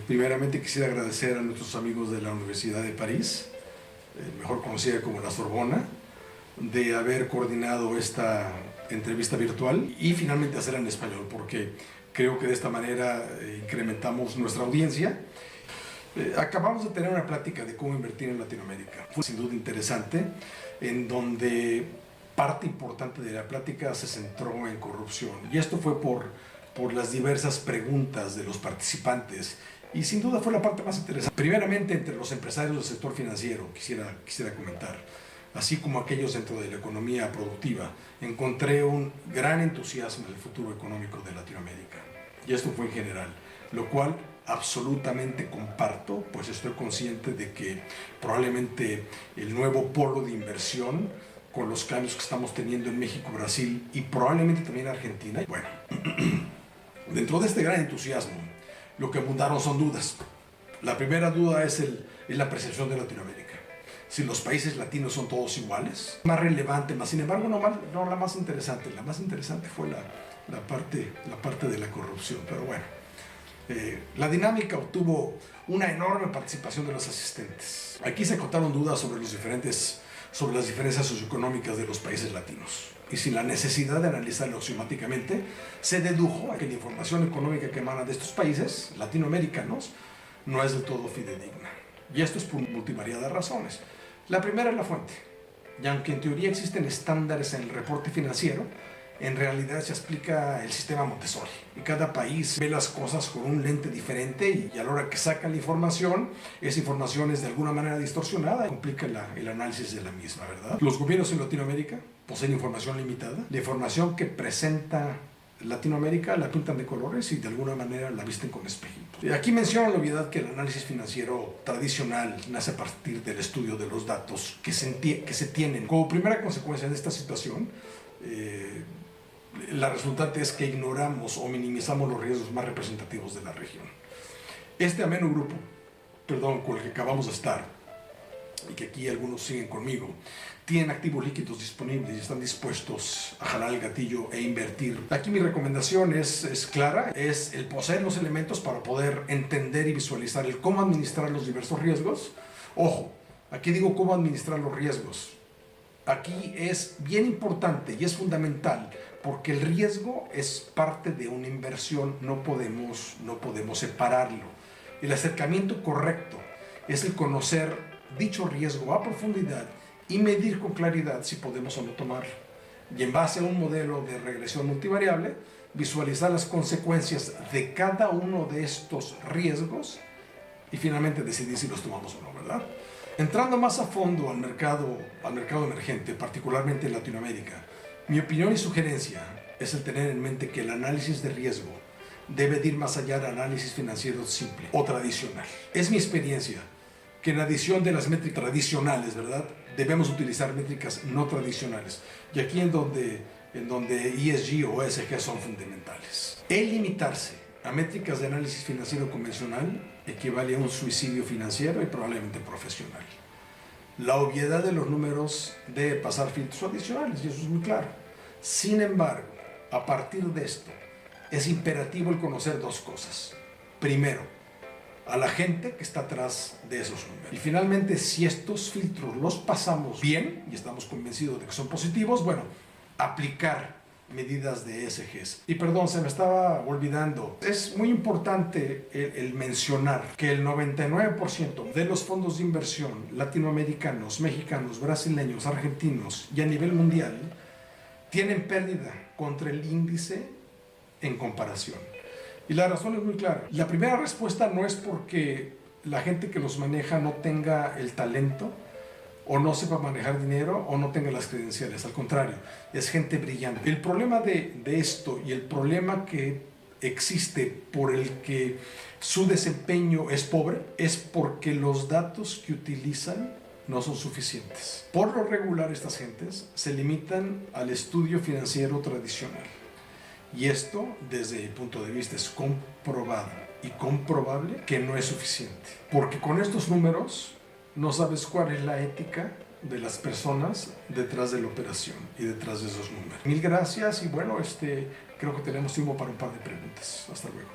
Primeramente quisiera agradecer a nuestros amigos de la Universidad de París, mejor conocida como la Sorbona, de haber coordinado esta entrevista virtual y finalmente hacerla en español, porque creo que de esta manera incrementamos nuestra audiencia. Acabamos de tener una plática de cómo invertir en Latinoamérica. Fue sin duda interesante, en donde parte importante de la plática se centró en corrupción. Y esto fue por las diversas preguntas de los participantes. Y sin duda fue la parte más interesante. Primeramente, entre los empresarios del sector financiero, quisiera comentar, así como aquellos dentro de la economía productiva, encontré un gran entusiasmo en el futuro económico de Latinoamérica. Y esto fue en general, lo cual absolutamente comparto, pues estoy consciente de que probablemente el nuevo polo de inversión, con los cambios que estamos teniendo en México, Brasil y probablemente también Argentina, bueno, dentro de este gran entusiasmo, lo que abundaron son dudas. La primera duda es la percepción de Latinoamérica. Si los países latinos son todos iguales, más relevante, más sin embargo no la más interesante. La más interesante fue la parte de la corrupción, pero bueno. La dinámica obtuvo una enorme participación de los asistentes. Aquí se contaron dudas sobre las diferencias socioeconómicas de los países latinos. Y sin la necesidad de analizarlo axiomáticamente, se dedujo que la información económica que emana de estos países latinoamericanos no es del todo fidedigna. Y esto es por multivariadas razones. La primera es la fuente. Y aunque en teoría existen estándares en el reporte financiero, en realidad se aplica el sistema Montessori. Y cada país ve las cosas con un lente diferente y a la hora que saca la información, esa información es de alguna manera distorsionada y complica el análisis de la misma, ¿verdad? Los gobiernos en Latinoamérica poseen información limitada. La información que presenta Latinoamérica la pintan de colores y de alguna manera la visten con espejitos. Aquí menciono la obviedad que el análisis financiero tradicional nace a partir del estudio de los datos que se tienen. Como primera consecuencia de esta situación, la resultante es que ignoramos o minimizamos los riesgos más representativos de la región. Este ameno grupo, con el que acabamos de estar, y que aquí algunos siguen conmigo, tienen activos líquidos disponibles y están dispuestos a jalar el gatillo e invertir. Aquí mi recomendación es clara, es el poseer los elementos para poder entender y visualizar el cómo administrar los diversos riesgos. Ojo, aquí digo cómo administrar los riesgos. Aquí es bien importante y es fundamental porque el riesgo es parte de una inversión, no podemos separarlo. El acercamiento correcto es el conocer dicho riesgo a profundidad y medir con claridad si podemos o no tomarlo. Y en base a un modelo de regresión multivariable, visualizar las consecuencias de cada uno de estos riesgos y finalmente decidir si los tomamos o no, ¿verdad? Entrando más a fondo al mercado emergente, particularmente en Latinoamérica, mi opinión y sugerencia es el tener en mente que el análisis de riesgo debe de ir más allá del análisis financiero simple o tradicional. Es mi experiencia que en adición de las métricas tradicionales, ¿verdad?, debemos utilizar métricas no tradicionales. Y aquí en donde ESG o ESG son fundamentales. El limitarse a métricas de análisis financiero convencional equivale a un suicidio financiero y probablemente profesional. La obviedad de los números debe pasar filtros adicionales y eso es muy claro. Sin embargo, a partir de esto, es imperativo el conocer dos cosas. Primero, a la gente que está atrás de esos números. Y finalmente, si estos filtros los pasamos bien y estamos convencidos de que son positivos, bueno, aplicar medidas de ESGs. Y perdón, se me estaba olvidando. Es muy importante el mencionar que el 99% de los fondos de inversión latinoamericanos, mexicanos, brasileños, argentinos y a nivel mundial tienen pérdida contra el índice en comparación. Y la razón es muy clara. La primera respuesta no es porque la gente que los maneja no tenga el talento o no sepa manejar dinero o no tenga las credenciales. Al contrario, es gente brillante. El problema de esto y el problema que existe por el que su desempeño es pobre es porque los datos que utilizan no son suficientes. Por lo regular, estas gentes se limitan al estudio financiero tradicional. Y esto, desde mi punto de vista, es comprobado y comprobable que no es suficiente. Porque con estos números no sabes cuál es la ética de las personas detrás de la operación y detrás de esos números. Mil gracias y bueno, creo que tenemos tiempo para un par de preguntas. Hasta luego.